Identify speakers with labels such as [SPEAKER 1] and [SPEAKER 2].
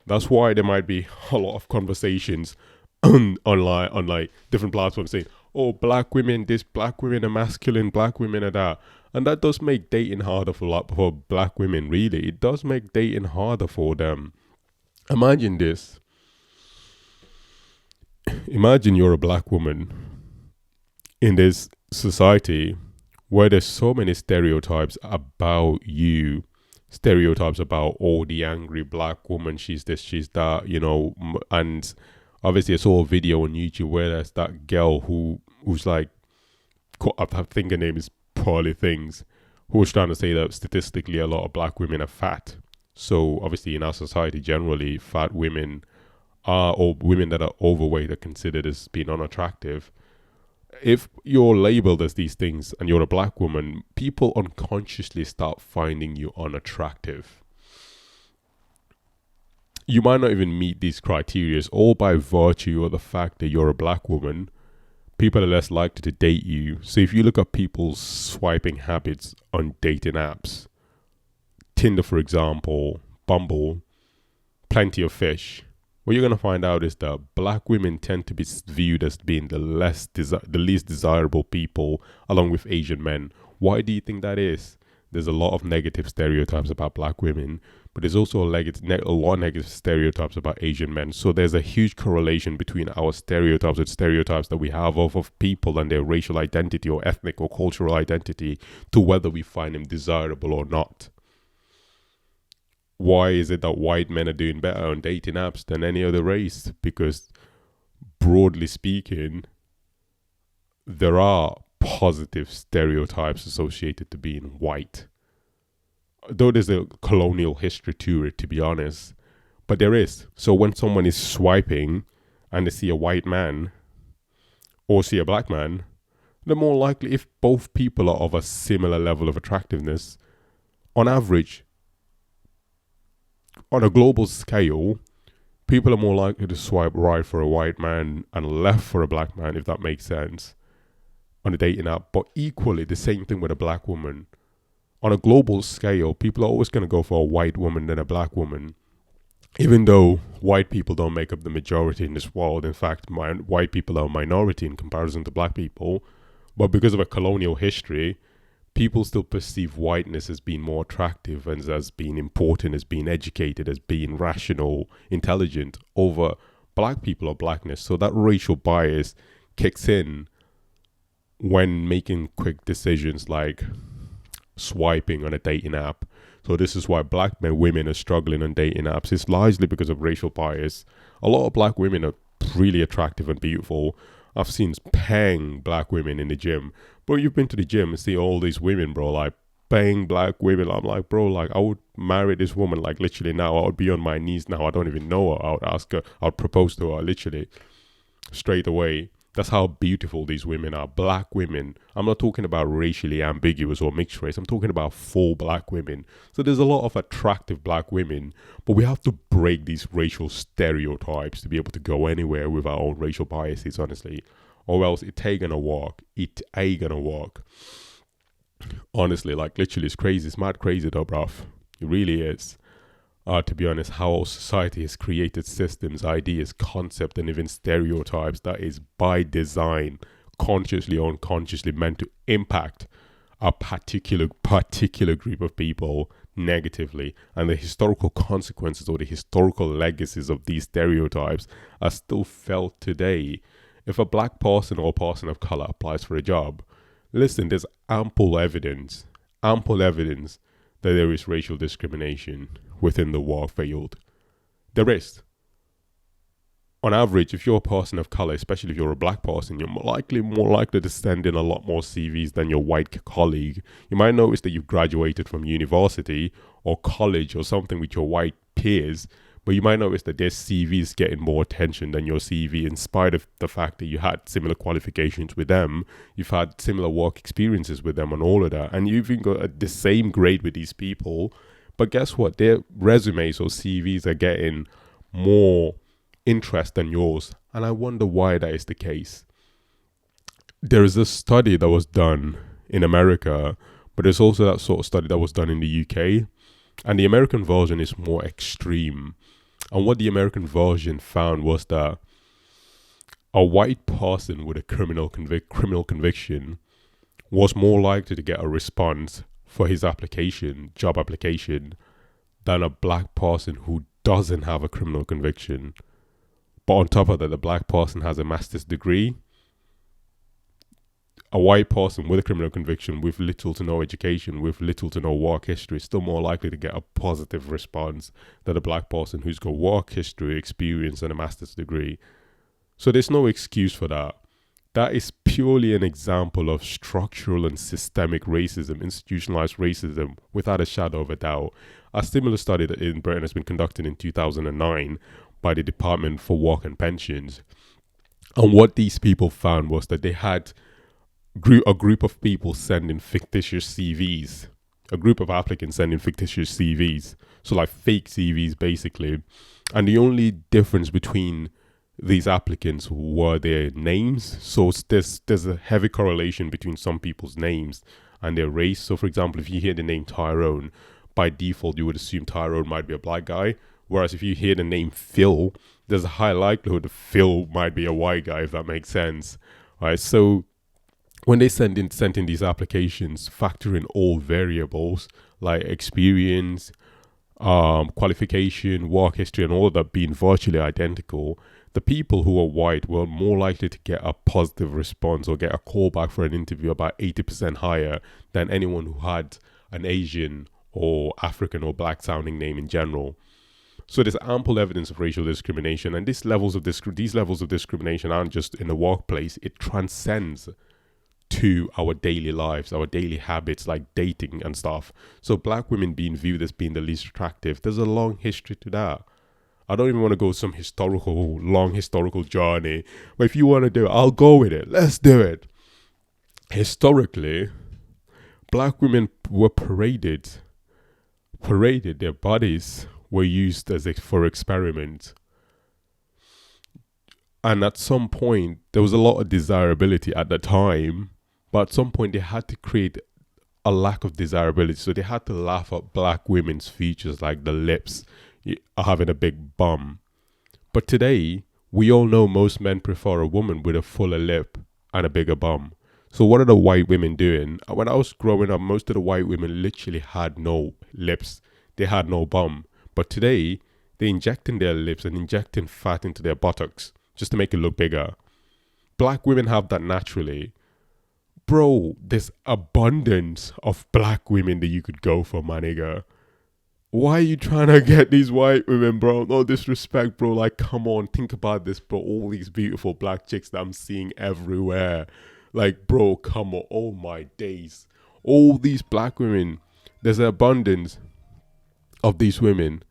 [SPEAKER 1] That's why there might be a lot of conversations online on like different platforms saying, "Oh, black women, this black women are masculine, black women are that," and that does make dating harder for black women. Really, it does make dating harder for them. Imagine this. Imagine you're a black woman in this society where there's so many stereotypes about you, stereotypes about, oh, the angry black woman, she's this, she's that, and obviously I saw a video on YouTube where there's that girl who's like, I think her name is Poorly Things, who was trying to say that statistically a lot of black women are fat. So obviously in our society generally, fat women are, or women that are overweight are considered as being unattractive. If you're labeled as these things and you're a black woman, people unconsciously start finding you unattractive. You might not even meet these criteria, all by virtue of the fact that you're a black woman. People are less likely to date you. So if you look at people's swiping habits on dating apps, Tinder, for example, Bumble, Plenty of Fish, what you're going to find out is that black women tend to be viewed as being the least desirable people, along with Asian men. Why do you think that is? There's a lot of negative stereotypes about black women, but there's also a lot of negative stereotypes about Asian men. So there's a huge correlation between our stereotypes and stereotypes that we have of people and their racial identity or ethnic or cultural identity to whether we find them desirable or not. Why is it that white men are doing better on dating apps than any other race? Because broadly speaking, there are positive stereotypes associated to being white. Though there's a colonial history to it, to be honest, but there is. So when someone is swiping and they see a white man or see a black man, they're more likely, if both people are of a similar level of attractiveness, on average, on a global scale, people are more likely to swipe right for a white man and left for a black man, if that makes sense, on a dating app. But equally, the same thing with a black woman. On a global scale, people are always going to go for a white woman than a black woman. Even though white people don't make up the majority in this world. In fact, white people are a minority in comparison to black people. But because of a colonial history, people still perceive whiteness as being more attractive and as being important, as being educated, as being rational, intelligent over black people or blackness. So that racial bias kicks in when making quick decisions like swiping on a dating app. So this is why black men, women are struggling on dating apps. It's largely because of racial bias. A lot of black women are really attractive and beautiful. I've seen pang black women in the gym. Bro, you've been to the gym and see all these women, bro, like bang black women. I'm like, bro, like I would marry this woman like literally now. I would be on my knees now. I don't even know her. I would ask her, I would propose to her literally straight away. That's how beautiful these women are. Black women. I'm not talking about racially ambiguous or mixed race. I'm talking about full black women. So there's a lot of attractive black women, but we have to break these racial stereotypes to be able to go anywhere with our own racial biases, honestly. Or else it ain't gonna work. It ain't gonna work. Honestly, like literally it's crazy. It's mad crazy though, bruv. It really is. To be honest, how our society has created systems, ideas, concepts, and even stereotypes that is by design, consciously or unconsciously meant to impact a particular group of people negatively. And the historical consequences or the historical legacies of these stereotypes are still felt today. If a black person or a person of color applies for a job, listen, there's ample evidence that there is racial discrimination within the work field. There is. On average, if you're a person of color, especially if you're a black person, you're more likely to send in a lot more CVs than your white colleague. You might notice that you've graduated from university or college or something with your white peers, but you might notice that their CV is getting more attention than your CV, in spite of the fact that you had similar qualifications with them, you've had similar work experiences with them and all of that, and you've even got the same grade with these people. But guess what? Their resumes or CVs are getting more interest than yours. And I wonder why that is the case. There is a study that was done in America, but there's also that sort of study that was done in the UK. And the American version is more extreme. And what the American version found was that a white person with a criminal conviction was more likely to get a response for his job application, than a black person who doesn't have a criminal conviction. But on top of that, the black person has a master's degree. A white person with a criminal conviction, with little to no education, with little to no work history, is still more likely to get a positive response than a black person who's got work history, experience, and a master's degree. So there's no excuse for that. That is purely an example of structural and systemic racism, institutionalized racism, without a shadow of a doubt. A similar study that in Britain has been conducted in 2009 by the Department for Work and Pensions. And what these people found was that they had a group of people sending fictitious CVs, a group of applicants sending fictitious CVs, so like fake CVs basically. And the only difference between these applicants were their names. So there's a heavy correlation between some people's names and their race. So for example, if you hear the name Tyrone, by default you would assume Tyrone might be a black guy. Whereas if you hear the name Phil, there's a high likelihood that Phil might be a white guy, if that makes sense. All right, so when they sent in these applications, factor in all variables like experience, qualification, work history, and all of that being virtually identical, the people who are white were more likely to get a positive response or get a call back for an interview about 80% higher than anyone who had an Asian or African or black sounding name in general. So there's ample evidence of racial discrimination, and these levels of discrimination aren't just in the workplace. It transcends to our daily lives, our daily habits like dating and stuff. So black women being viewed as being the least attractive, there's a long history to that. I don't even want to go some long historical journey, but if you want to do it, I'll go with it. Let's do it. Historically, black women were paraded. Their bodies were used for experiment. And at some point, there was a lot of desirability at the time, but at some point they had to create a lack of desirability. So they had to laugh at black women's features like the lips, having a big bum. But today, we all know most men prefer a woman with a fuller lip and a bigger bum. So what are the white women doing? When I was growing up, most of the white women literally had no lips. They had no bum. But today, they're injecting their lips and injecting fat into their buttocks just to make it look bigger. Black women have that naturally. Bro, there's abundance of black women that you could go for, my nigga. Why are you trying to get these white women, bro? No disrespect, bro. Like, come on, think about this, bro. All these beautiful black chicks that I'm seeing everywhere. Like, bro, come on. Oh, my days. All these black women. There's an abundance of these women.